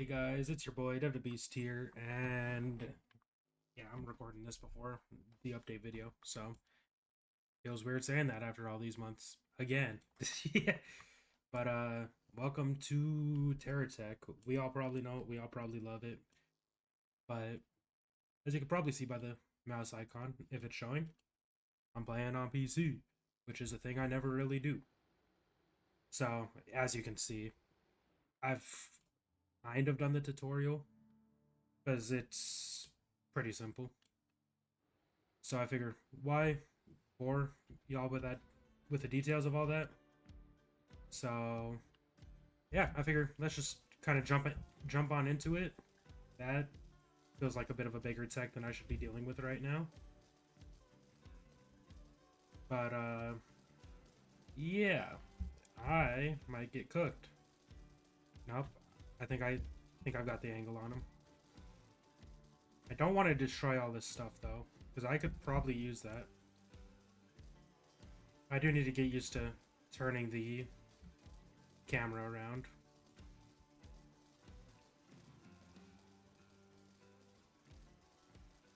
Guys, it's your boy Beast here, and yeah, I'm recording this before the update video, so feels weird saying that after all these months again. Yeah, but welcome to Terratech. We all probably know it, we all probably love it, but as you can probably see by the mouse icon, if it's showing, I'm playing on PC, which is a thing I never really do. So as you can see, I've kind of done the tutorial because it's pretty simple. So I figure, why bore y'all with that, with the details of all that? So yeah, I figure let's just kind of jump on into it. That feels like a bit of a bigger tech than I should be dealing with right now. But yeah, I might get cooked. Nope, I think I've got the angle on him. I don't want to destroy all this stuff though, because I could probably use that. I do need to get used to turning the camera around.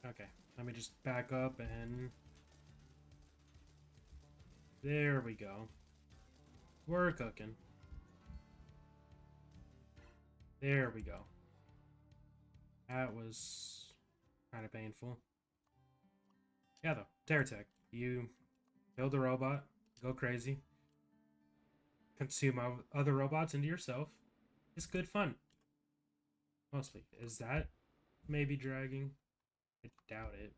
Okay, let me just back up and there we go. We're cooking. There we go. That was kind of painful. Yeah, though. Terratech. You build a robot, go crazy, consume other robots into yourself. It's good fun. Mostly. Is that maybe dragging? I doubt it.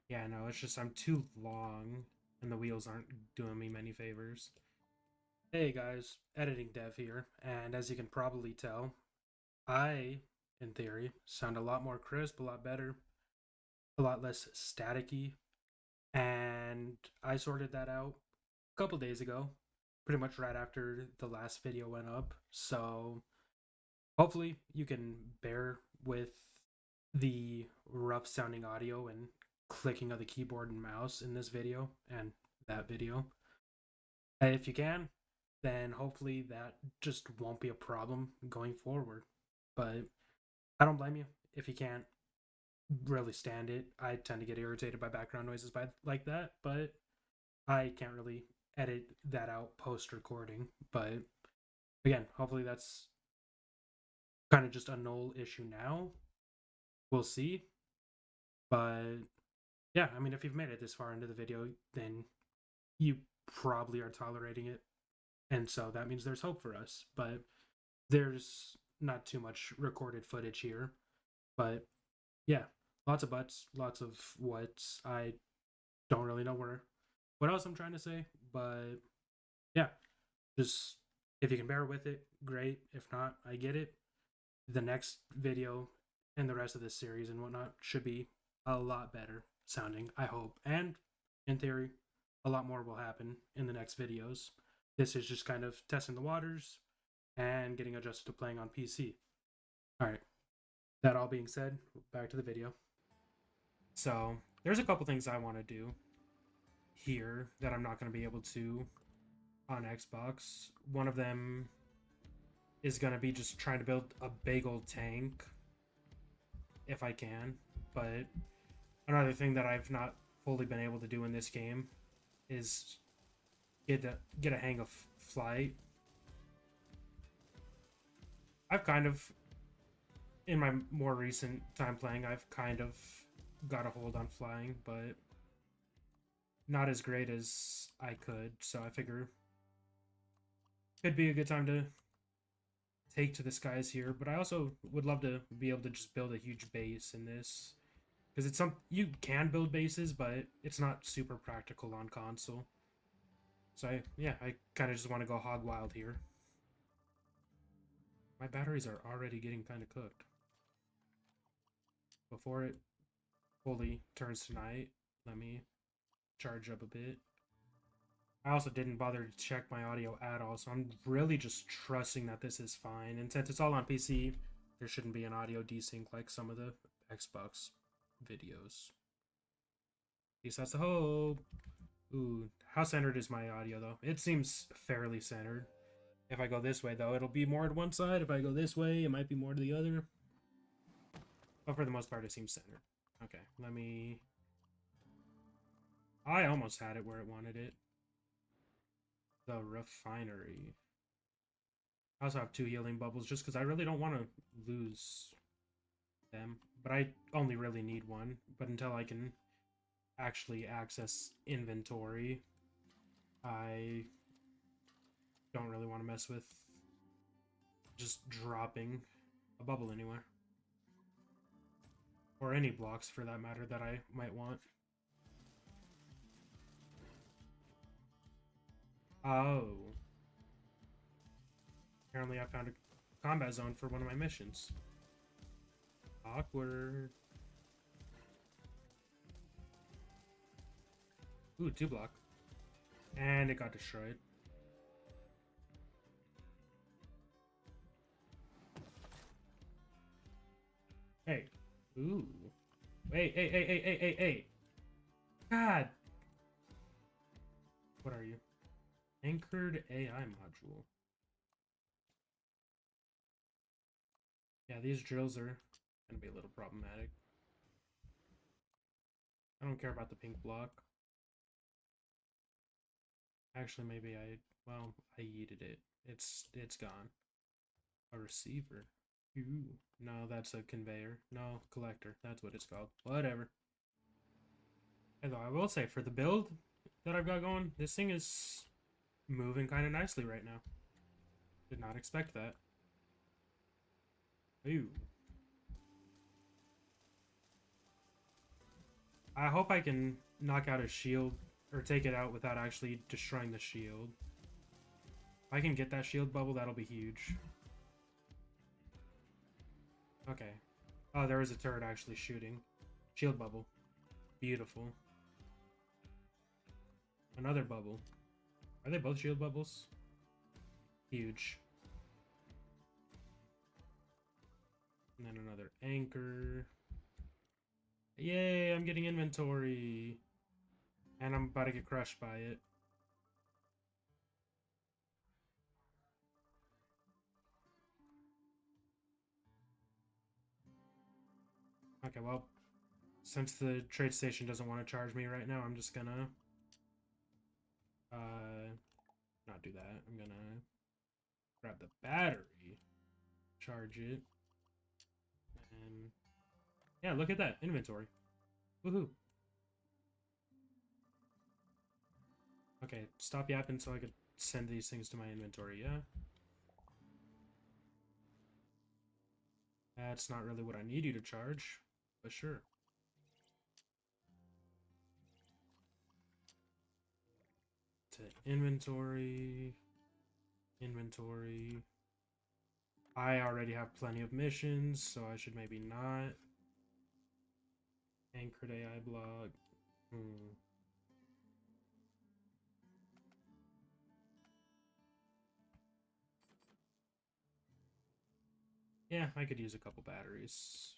Yeah, no, it's just I'm too long and the wheels aren't doing me many favors. Hey guys, editing dev here, and as you can probably tell, I, in theory, sound a lot more crisp, a lot better, a lot less staticky, and I sorted that out a couple days ago, pretty much right after the last video went up, so hopefully you can bear with the rough sounding audio and clicking of the keyboard and mouse in this video and that video. And if you can, then hopefully that just won't be a problem going forward. But I don't blame you if you can't really stand it. I tend to get irritated by background noises like that, but I can't really edit that out post recording. But again, hopefully that's kind of just a null issue now. We'll see. But yeah, I mean, if you've made it this far into the video, then you probably are tolerating it. And so that means there's hope for us. But there's not too much recorded footage here. But yeah, lots of buts, lots of whats. I don't really know what else I'm trying to say. But yeah, just if you can bear with it, great. If not, I get it. The next video and the rest of this series and whatnot should be a lot better sounding, I hope. And in theory, a lot more will happen in the next videos. This is just kind of testing the waters and getting adjusted to playing on PC. Alright, that all being said, back to the video. So, there's a couple things I want to do here that I'm not going to be able to on Xbox. One of them is going to be just trying to build a big old tank if I can, but another thing that I've not fully been able to do in this game is get a hang of flight. I've kind of, in my more recent time playing, I've kind of got a hold on flying, but not as great as I could, so I figure it'd be a good time to take to the skies here. But I also would love to be able to just build a huge base in this, because it's you can build bases, but it's not super practical on console. So I kind of just want to go hog wild here. My batteries are already getting kind of cooked. Before it fully turns to night, let me charge up a bit. I also didn't bother to check my audio at all, so I'm really just trusting that this is fine. And since it's all on PC, there shouldn't be an audio desync like some of the Xbox videos. At least that's the hope. Ooh, how centered is my audio though? It seems fairly centered. If I go this way, though, it'll be more to one side. If I go this way, it might be more to the other. But for the most part, it seems centered. Okay, let me... I almost had it where it wanted it. The refinery. I also have 2 healing bubbles just because I really don't want to lose them. But I only really need 1. But until I can actually access inventory, I don't really want to mess with just dropping a bubble anywhere. Or any blocks, for that matter, that I might want. Oh. Apparently I found a combat zone for one of my missions. Awkward. Ooh, 2 block. And it got destroyed. Hey. Ooh. Wait, hey. God. What are you? Anchored AI module. Yeah, these drills are gonna be a little problematic. I don't care about the pink block. Actually, maybe well, I yeeted it. It's gone. A receiver. Ooh. No, that's a conveyor. No, collector. That's what it's called. Whatever. Although I will say, for the build that I've got going, this thing is moving kind of nicely right now. Did not expect that. Ooh. I hope I can knock out a shield, or take it out without actually destroying the shield. If I can get that shield bubble, that'll be huge. Okay. Oh, there is a turret actually shooting. Shield bubble. Beautiful. Another bubble. Are they both shield bubbles? Huge. And then another anchor. Yay, I'm getting inventory. And I'm about to get crushed by it. Okay, well, since the trade station doesn't want to charge me right now, I'm just gonna not do that. I'm gonna grab the battery, charge it, and yeah, look at that inventory. Woohoo! Okay, stop yapping so I could send these things to my inventory. Yeah, that's not really what I need you to charge, but sure. To inventory. I already have plenty of missions, so I should maybe not. Anchored AI blog. Yeah, I could use a couple batteries.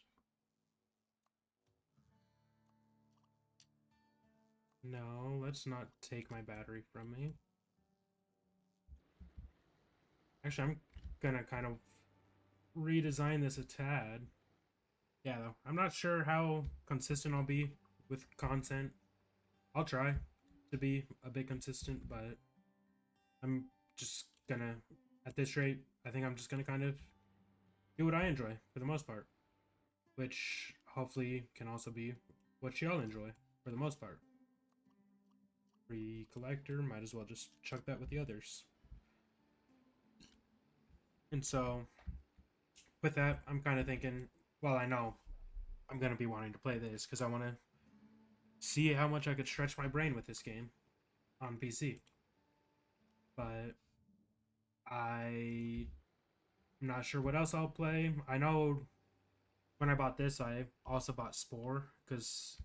No, let's not take my battery from me. Actually, I'm gonna kind of redesign this a tad. Yeah, though. I'm not sure how consistent I'll be with content. I'll try to be a bit consistent, but I'm just gonna, at this rate, I think I'm just gonna kind of do what I enjoy for the most part. Which hopefully can also be what y'all enjoy for the most part. Free collector, might as well just chuck that with the others. And so, with that, I'm kind of thinking, well, I know I'm going to be wanting to play this because I want to see how much I could stretch my brain with this game on PC. But I'm not sure what else I'll play. I know when I bought this, I also bought Spore because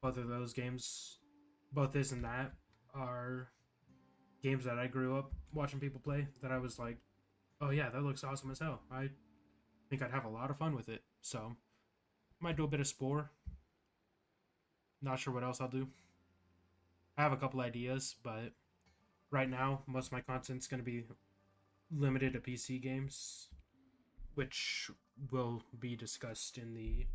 both of those games, both this and that, are games that I grew up watching people play that I was like, oh yeah, that looks awesome as hell. I think I'd have a lot of fun with it. So, might do a bit of Spore. Not sure what else I'll do. I have a couple ideas, but right now, most of my content's going to be limited to PC games, which will be discussed in the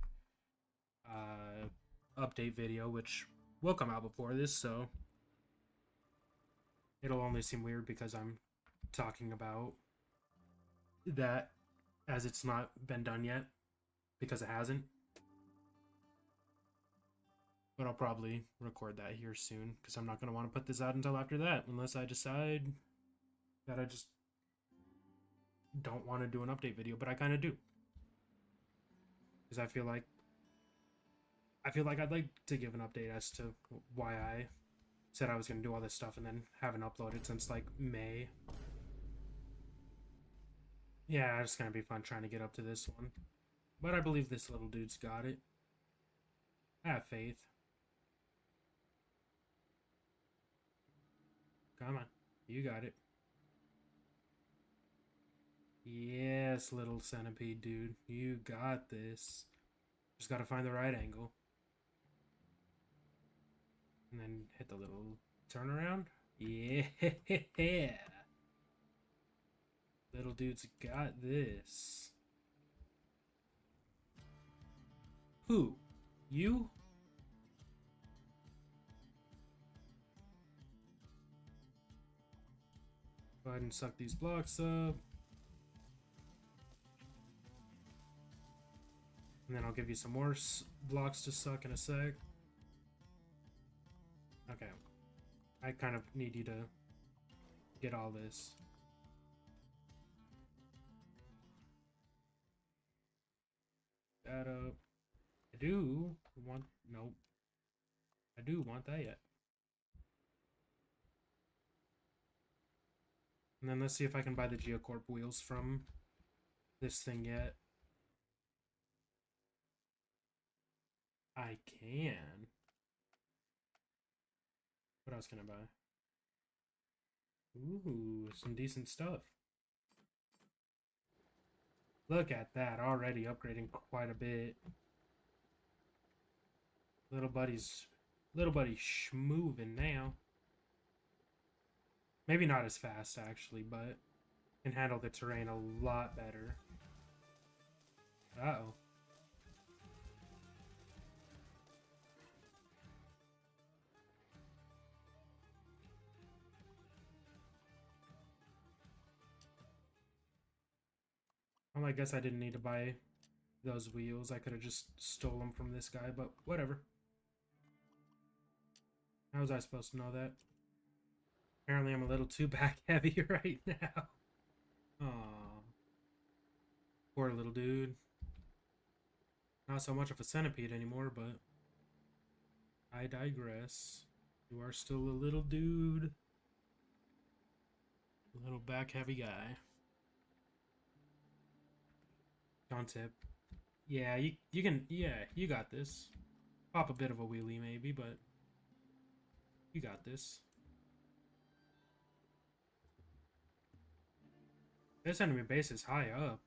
update video, which will come out before this, so it'll only seem weird because I'm talking about that as it's not been done yet, because it hasn't. But I'll probably record that here soon, because I'm not going to want to put this out until after that, unless I decide that I just don't want to do an update video, but I kind of do. Because I feel like I'd like to give an update as to why I said I was going to do all this stuff and then haven't uploaded since like May. Yeah, it's going to be fun trying to get up to this one. But I believe this little dude's got it. I have faith. Come on. You got it. Yes, little centipede dude. You got this. Just gotta find the right angle. And then hit the little turnaround. Yeah. Little dude's got this. Who? You? Go ahead and suck these blocks up. And then I'll give you some more blocks to suck in a sec. Okay. I kind of need you to get all this. That up. I do want... Nope. I do want that yet. And then let's see if I can buy the Geocorp wheels from this thing yet. I can. What else can I buy? Ooh, some decent stuff. Look at that, already upgrading quite a bit. Little buddy's schmoving now. Maybe not as fast actually, but can handle the terrain a lot better. Uh-oh. Well, I guess I didn't need to buy those wheels. I could have just stole them from this guy, but whatever. How was I supposed to know that? Apparently I'm a little too back heavy right now. Aww. Poor little dude. Not so much of a centipede anymore, but I digress. You are still a little dude. A little back heavy guy. Don't tip. Yeah, you can, yeah, you got this. Pop a bit of a wheelie maybe, but you got this. This enemy base is high up.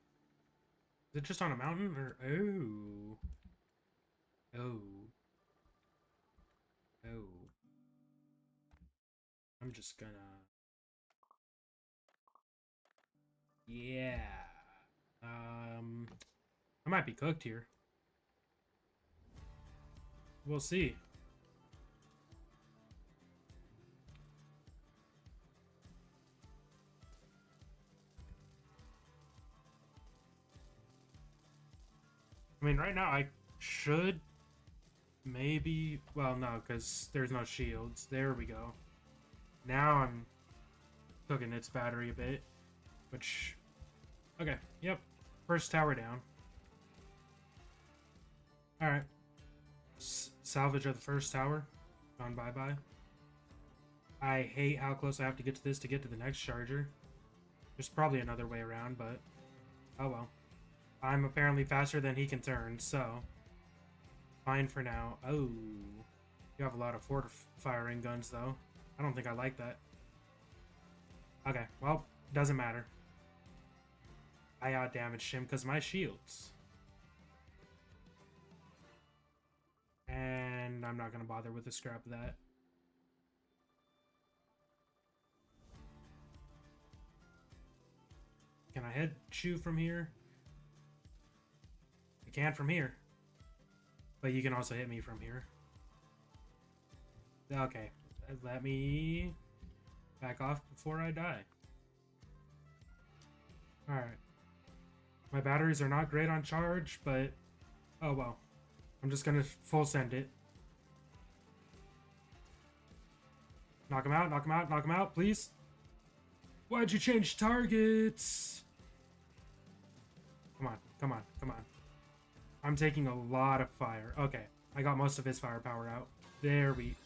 Is it just on a mountain or oh. Oh. Oh. I'm just gonna yeah. I might be cooked here. We'll see. I mean, right now I should maybe... Well, no, because there's no shields. There we go. Now I'm cooking its battery a bit. Which... Okay, yep. First tower down. Alright. Salvage of the first tower. Gone bye-bye. I hate how close I have to get to this to get to the next charger. There's probably another way around, but... Oh well. I'm apparently faster than he can turn, so... Fine for now. Oh. You have a lot of firing guns, though. I don't think I like that. Okay, well, doesn't matter. I outdamaged him because my shields. And I'm not going to bother with the scrap of that. Can I hit you from here? I can from here. But you can also hit me from here. Okay. Let me back off before I die. Alright. My batteries are not great on charge, but... oh well. I'm just gonna full send it. Knock him out, knock him out, knock him out, please. Why'd you change targets? Come on, come on, come on. I'm taking a lot of fire. Okay, I got most of his firepower out. There we...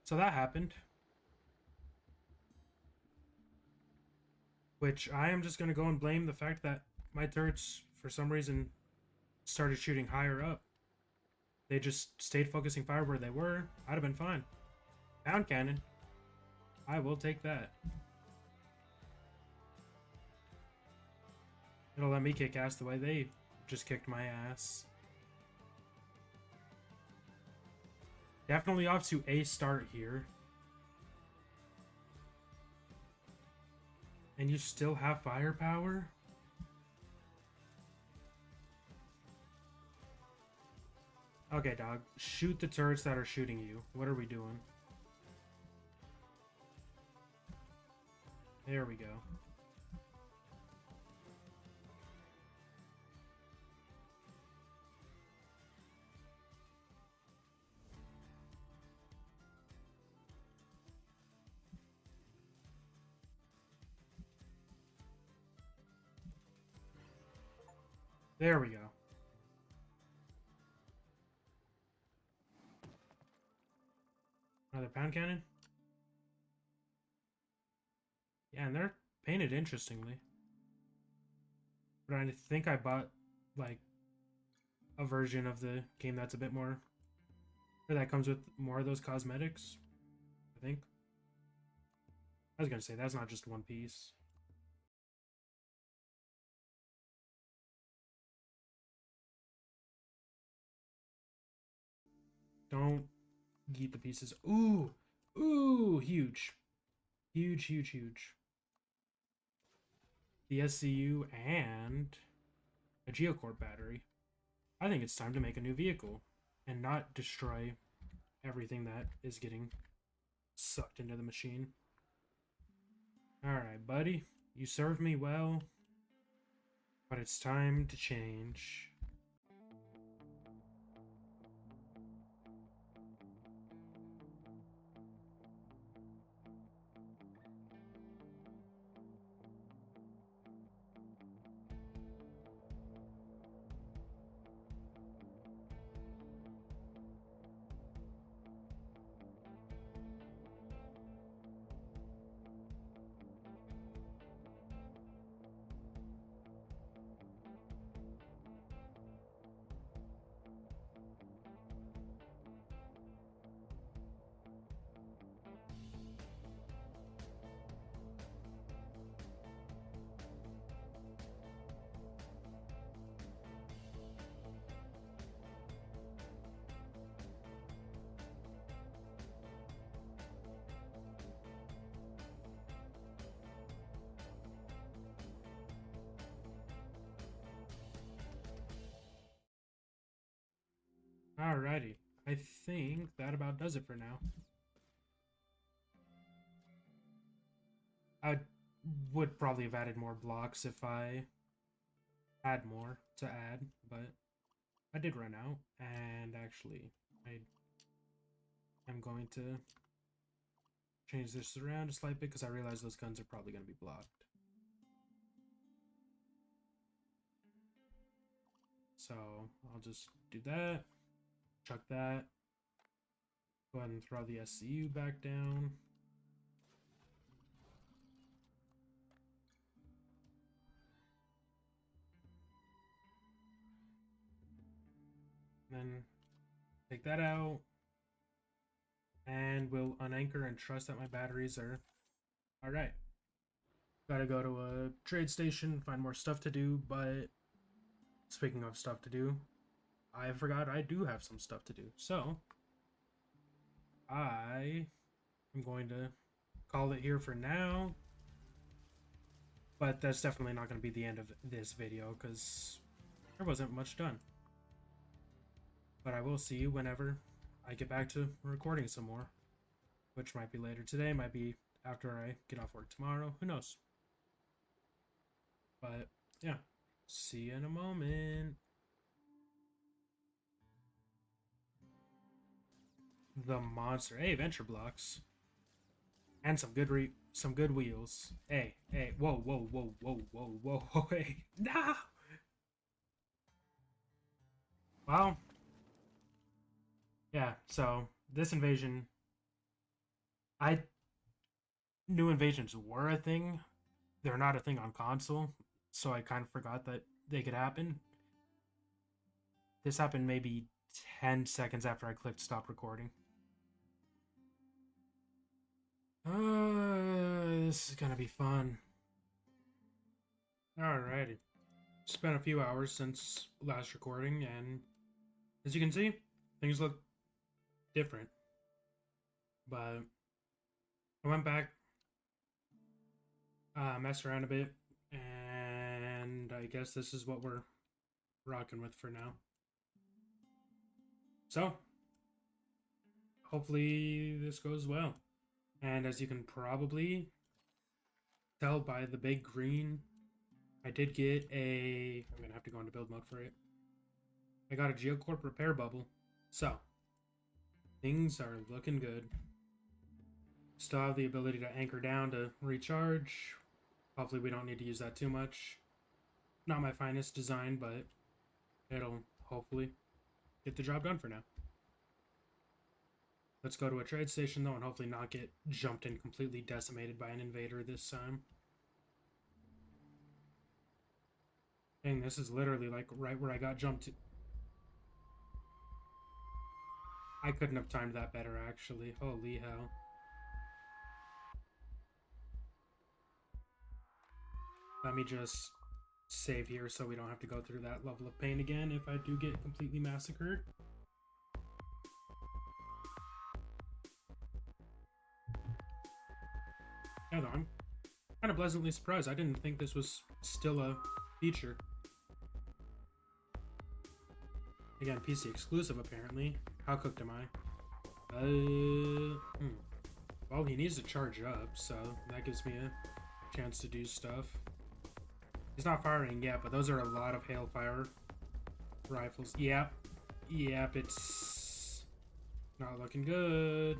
so that happened. Which I am just going to go and blame the fact that my turrets, for some reason, started shooting higher up. They just stayed focusing fire where they were. I'd have been fine. Pound cannon. I will take that. It'll let me kick ass the way they just kicked my ass. Definitely off to a start here. And you still have firepower? Okay, dog. Shoot the turrets that are shooting you. What are we doing? There we go. There we go. Another pound cannon? Yeah, and they're painted interestingly. But I think I bought, like, a version of the game that's a bit more... or that comes with more of those cosmetics, I think. I was gonna say, that's not just one piece. Don't eat the pieces. Ooh! Ooh! Huge. Huge, huge, huge. The SCU and a Geocorp battery. I think it's time to make a new vehicle and not destroy everything that is getting sucked into the machine. Alright, buddy. You served me well, but it's time to change. Alrighty. I think that about does it for now. I would probably have added more blocks if I had more to add, but I did run out, and actually, I am going to change this around a slight bit because I realize those guns are probably going to be blocked. So I'll just do that, chuck that, go ahead and throw the SCU back down. Then take that out, and we'll unanchor and trust that my batteries are All right. Gotta go to a trade station, find more stuff to do, but speaking of stuff to do, I forgot I do have some stuff to do. So, I am going to call it here for now, but that's definitely not going to be the end of this video because there wasn't much done. But I will see you whenever I get back to recording some more, which might be later today, might be after I get off work tomorrow, who knows. But yeah, see you in a moment. The monster. Hey, venture blocks. And some good wheels. Hey, hey, whoa, whoa, whoa, whoa, whoa, whoa, whoa, hey. Nah! Well, yeah, so this invasion, I knew invasions were a thing. They're not a thing on console, so I kind of forgot that they could happen. This happened maybe 10 seconds after I clicked stop recording. This is gonna be fun. Alrighty. Spent a few hours since last recording, and as you can see, things look different. But I went back, messed around a bit, and I guess this is what we're rocking with for now. So, hopefully this goes well. And as you can probably tell by the big green, I did get a... I'm going to have to go into build mode for it. I got a Geocorp repair bubble. So, things are looking good. Still have the ability to anchor down to recharge. Hopefully we don't need to use that too much. Not my finest design, but it'll hopefully get the job done for now. Let's go to a trade station, though, and hopefully not get jumped and completely decimated by an invader this time. Dang, this is literally, like, right where I got jumped to. I couldn't have timed that better, actually. Holy hell. Let me just save here so we don't have to go through that level of pain again if I do get completely massacred. Yeah, though, I'm kind of pleasantly surprised. I didn't think this was still a feature. Again, PC exclusive, apparently. How cooked am I? Well, he needs to charge up, so that gives me a chance to do stuff. He's not firing yet, but those are a lot of hailfire rifles. Yep. Yep, it's not looking good.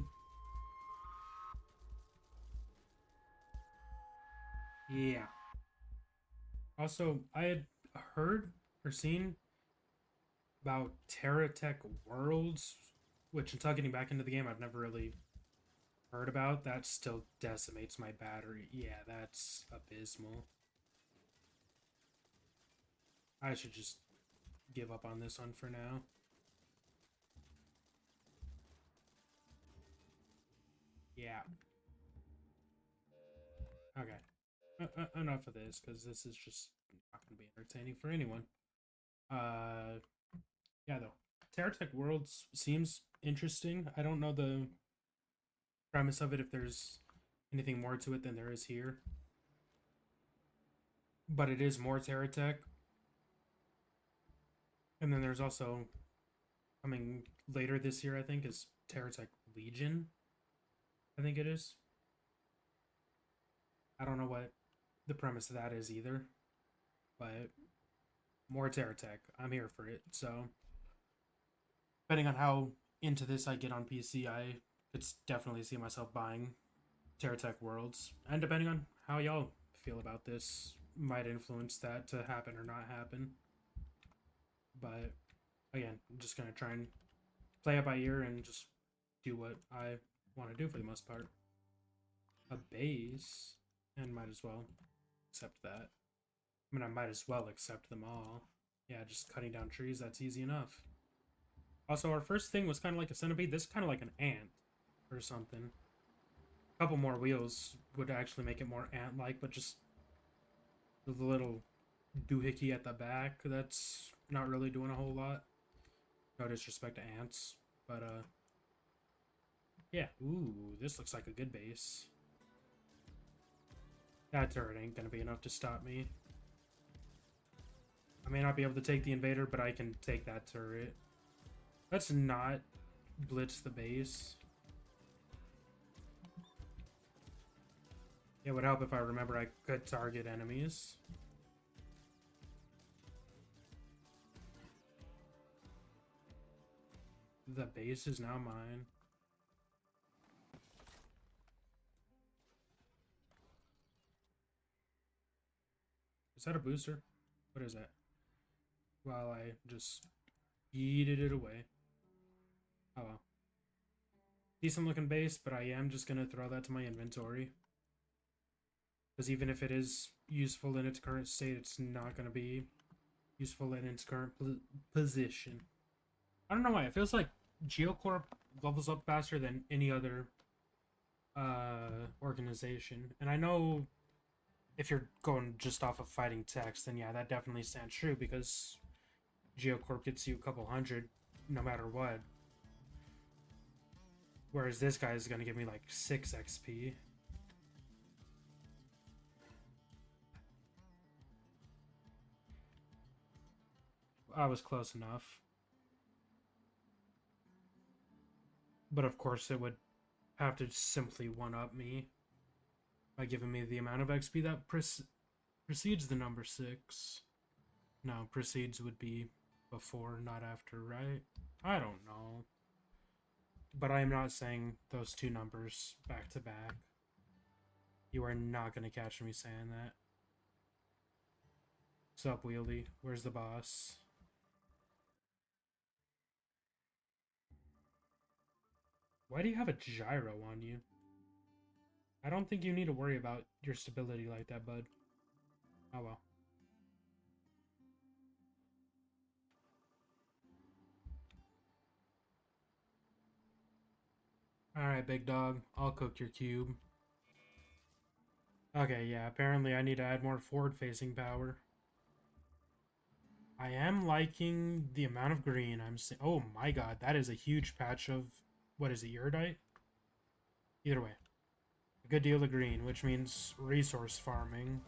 Yeah. Also, I had heard or seen about Terratech Worlds, which until getting back into the game, I've never really heard about. That still decimates my battery. Yeah, that's abysmal. I should just give up on this one for now. Yeah. Okay. Enough of this, because this is just not going to be entertaining for anyone. Yeah, though. Terratech Worlds seems interesting. I don't know the premise of it, if there's anything more to it than there is here. But it is more Terratech. And then there's also, coming later this year, I think, is Terratech Legion. I think it is. I don't know what the premise of that is either. But more Terratech. I'm here for it. So, depending on how into this I get on PC, I could definitely see myself buying Terratech Worlds. And depending on how y'all feel about this, might influence that to happen or not happen. But again, I'm just going to try and play it by ear and just do what I want to do for the most part. A base, and might as well accept that. I mean, I might as well accept them all. Yeah, just cutting down trees, that's easy enough. Also, our first thing was kind of like a centipede. This is kind of like an ant or something. A couple more wheels would actually make it more ant-like, but just the little doohickey at the back, that's not really doing a whole lot. No disrespect to ants, but yeah. Ooh, this looks like a good base. That turret ain't gonna be enough to stop me. I may not be able to take the invader, but I can take that turret. Let's not blitz the base. It would help if I remember I could target enemies. The base is now mine. Is that a booster? What is that? While I just yeeted it away. Oh well. Decent looking base, but I am just gonna throw that to my inventory. Because even if it is useful in its current state, it's not gonna be useful in its current position. I don't know why. It feels like Geocorp levels up faster than any other organization. And I know if you're going just off of fighting text, then yeah, that definitely stands true because Geocorp gets you a couple hundred no matter what. Whereas this guy is going to give me like 6 XP. I was close enough. But of course it would have to simply one-up me by giving me the amount of XP that precedes the number 6. No, precedes would be before, not after, right? I don't know. But I am not saying those two numbers back to back. You are not going to catch me saying that. Sup, Wheelie? Where's the boss? Why do you have a gyro on you? I don't think you need to worry about your stability like that, bud. Oh well. Alright, big dog. I'll cook your cube. Okay, yeah, apparently I need to add more forward-facing power. I am liking the amount of green I'm seeing. Oh my god, that is a huge patch of... What is it, Iridite? Either way. A good deal of green, which means resource farming.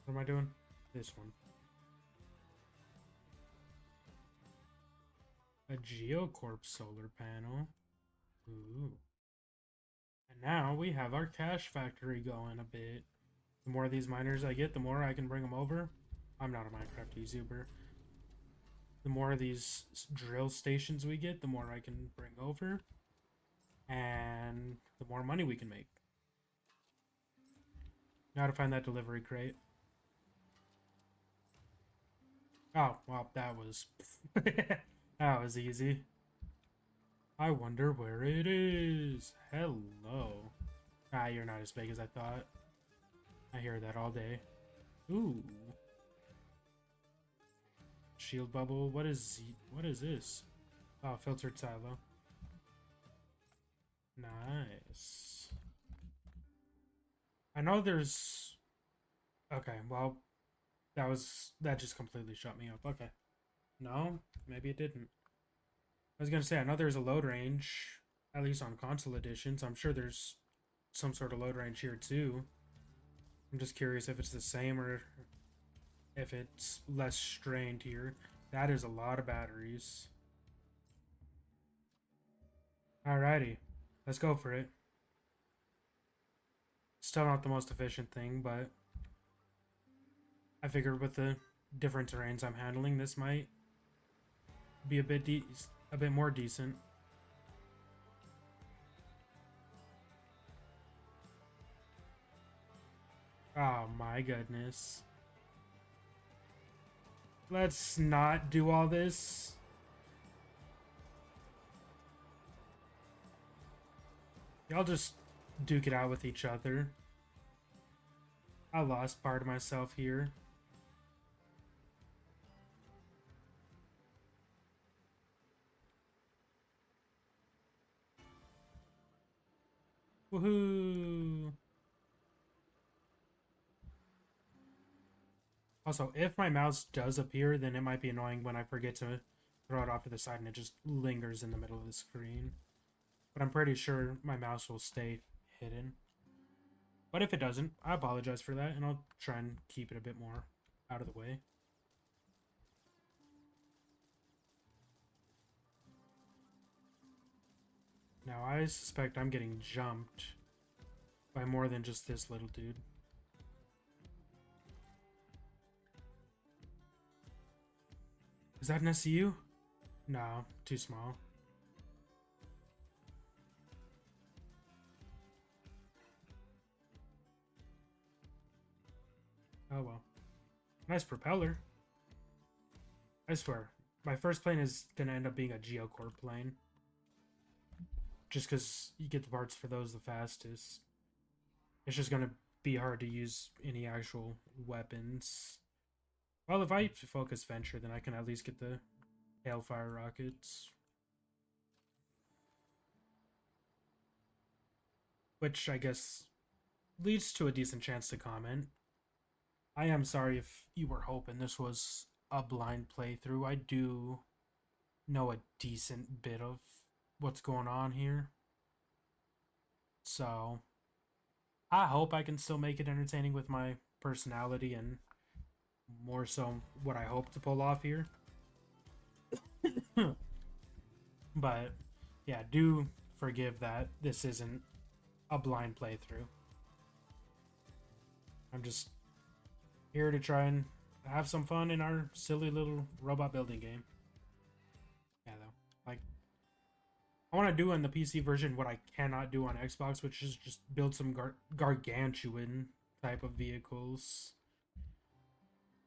What am I doing? This one. A Geocorp solar panel. Ooh. And now we have our cash factory going a bit. The more of these miners I get, the more I can bring them over. I'm not a Minecraft YouTuber. The more of these drill stations we get, the more I can bring over. And the more money we can make. Now to find that delivery crate. Oh, well, that was... that was easy. I wonder where it is. Hello. Ah, you're not as big as I thought. I hear that all day. Ooh. Shield bubble. What is this? Oh, filtered silo. Nice. I know there's... Okay, well, that just completely shut me up. Okay. No, maybe it didn't. I was gonna say, I know there's a load range, at least on console editions. I'm sure there's some sort of load range here too. I'm just curious if it's the same or if it's less strained here. That is a lot of batteries. Alrighty, let's go for it. Still not the most efficient thing, but I figured with the different terrains I'm handling, this might be a bit more decent. Oh my goodness. Let's not do all this. Y'all just duke it out with each other. I lost part of myself here. Woohoo! Also, if my mouse does appear, then it might be annoying when I forget to throw it off to the side and it just lingers in the middle of the screen. But I'm pretty sure my mouse will stay hidden. But if it doesn't, I apologize for that, and I'll try and keep it a bit more out of the way. Now, I suspect I'm getting jumped by more than just this little dude. Is that an SCU? No, too small. Oh well. Nice propeller. I swear, my first plane is gonna end up being a Geocore plane. Just because you get the parts for those the fastest. It's just gonna be hard to use any actual weapons. Well, if I focus Venture, then I can at least get the Hailfire rockets. Which I guess leads to a decent chance to comment. I am sorry if you were hoping this was a blind playthrough. I do know a decent bit of what's going on here. So, I hope I can still make it entertaining with my personality and more so what I hope to pull off here. But, yeah, do forgive that this isn't a blind playthrough. I'm just here to try and have some fun in our silly little robot building game. Yeah, though. Like, I want to do on the PC version what I cannot do on Xbox, which is just build some gargantuan type of vehicles.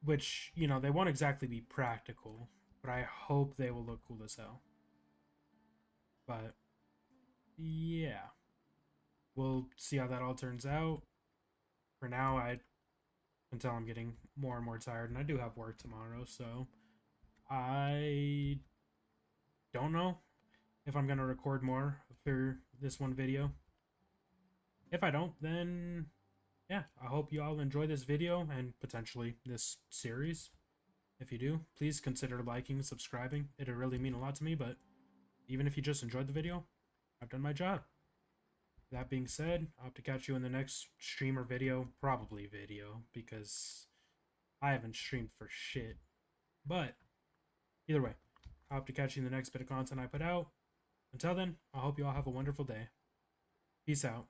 Which, you know, they won't exactly be practical, but I hope they will look cool as hell. But, yeah. We'll see how that all turns out. For now, I can tell I'm getting more and more tired, and I do have work tomorrow, so I don't know if I'm going to record more for this one video. If I don't, then yeah, I hope you all enjoy this video and potentially this series. If you do, please consider liking and subscribing. It'll really mean a lot to me, but even if you just enjoyed the video, I've done my job. That being said, I hope to catch you in the next stream or video. Probably video, because I haven't streamed for shit. But, either way, I hope to catch you in the next bit of content I put out. Until then, I hope you all have a wonderful day. Peace out.